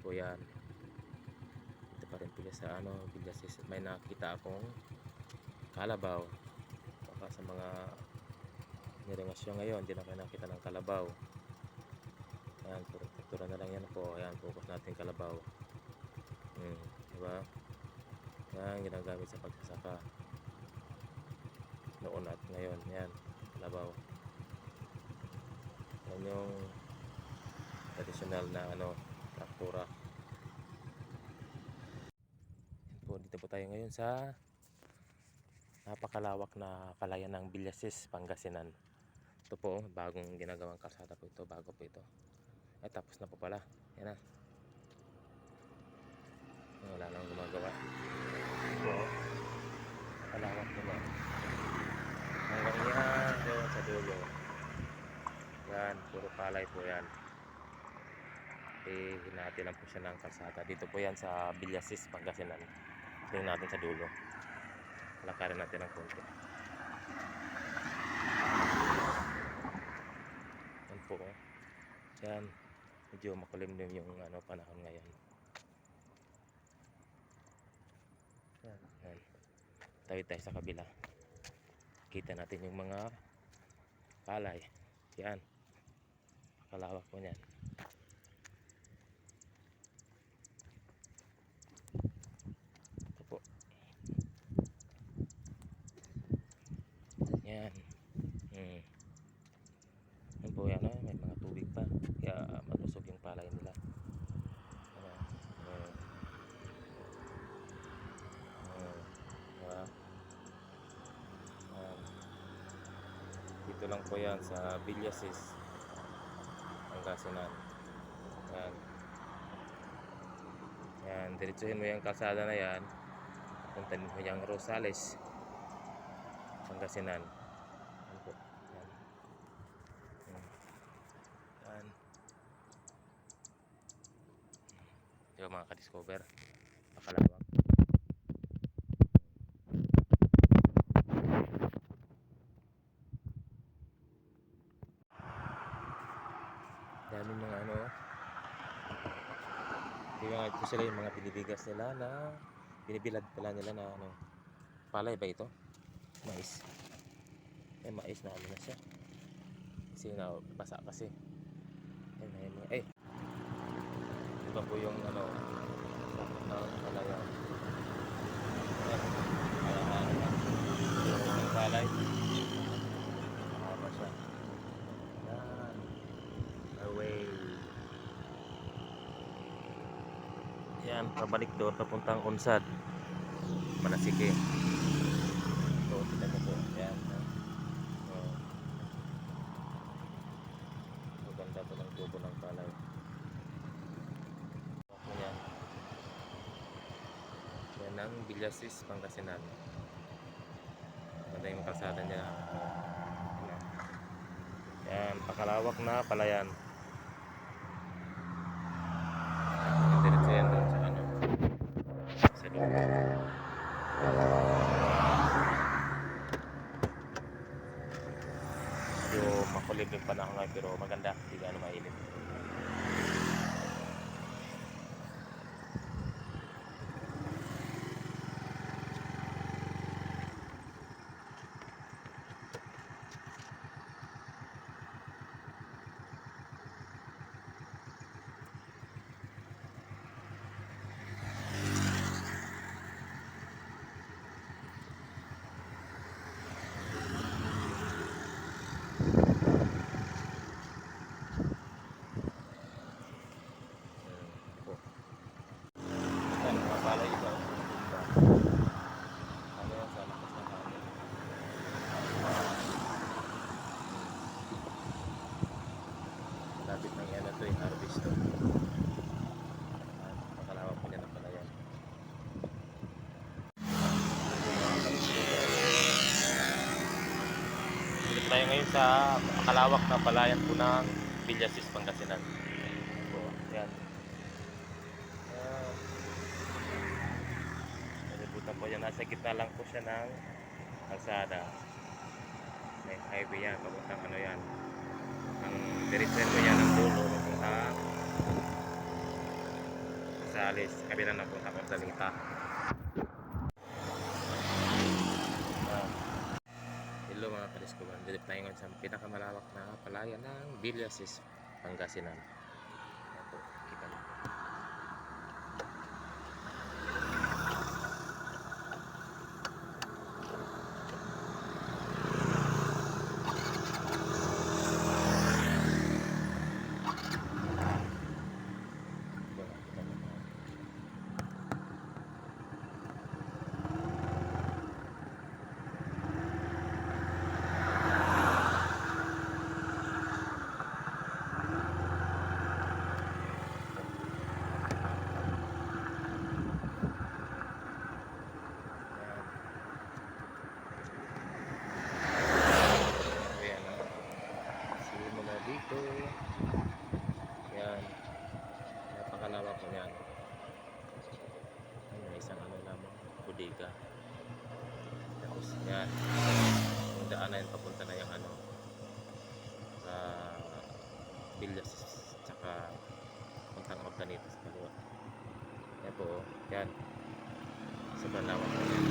po yan. Ito pa rin po sa Villasis. May nakita akong kalabaw. Baka sa mga niremasyon ngayon, hindi na kayo nakita ng kalabaw. Ayan, puro na lang yan po. Ayan, focus natin kalabaw. Diba? Yan, ginagamit sa pagsasaka noon at ngayon. Yan, kalabaw. Yan yung traditional na traktura. Yan po, dito po tayo ngayon sa napakalawak na palayan ng Villasis, Pangasinan. Ito po, bagong ginagawang kalsada po ito. Bago po ito. Ay, tapos na po pala. Yan na. Wala nang gumagawa. Ito, napakalawak po ba. Hanggang yan doon sa dulo. Yan, puro palay po yan. Hinati lang po siya ng kalsada. Dito po yan sa Villasis, Pangasinan. Tingnan natin sa dulo. Lakarin natin ng konti. Yan po. Yan. Medyo makulimlim yung panahon ngayon. Yan. Yan. Tayo sa kabila. Kita natin yung mga palay. Yan. Kalawak po niyan. Ito po. Yan. Yan po yan. May mga tubig pa. Kaya malusog yung palay nila. Dito lang po yan sa Villasis, Pangasinan. Yan. Yan, diretsuhin mo yung kalsada na yan. Puntahin mo yung Rosales, Pangasinan. Yan po. Yan. Yan. Yung mga ka-discover. Pakalawak. Dami mga ito sila yung mga binibigas nila na binibilad pala nila na palay ba ito? Mais. Mais na na siya. Kasi basa kasi. Ay. Iba po yung palaya. Yung palay. Mahaba siya. Yan. Away. Yan, pabalik doon papuntang Unsad, Manasike. Ito, tignan mo po. Yan. Maganda po ng tubo ng palay. Yan. Yan ang Villasis, Pangasinan. Maganda yung kalsada niya. Yan, pakalawak na palayan. Diretso yan doon sa sa dulo. Medyo makulim yung panahon ngayon pero maganda, hindi gaano mainit. Palay ito. Ano yan sa lakas ng hangin. Lapit ng yan ito yung harvest to. Pakalawak po niya ng palayan. Dito tayo ngayon sa pakalawak na palayan po ng Villasis, Pangasinan. Yan. Po yan, nasa gitna lang po siya ng kalsada. May highway yan, papuntang yan. Ang diretso ko yan ng dulo papuntang Rosales, kabila ng punta ko Danita. Hello mga kadiskuban, dito tayo ngayon sa pinakamalawak na palayan ng Villasis, Pangasinan. Ito, kita nyo. Ayan, simula dito. Yan, napakalawak po yan. May isang ano lamang, bodega. Tapos yan, yung daan na yun papunta na yung ano, sa Villas, tsaka puntang Ordaneta sa kaliwa. Yan po, yan. Sobrang lawak po yan.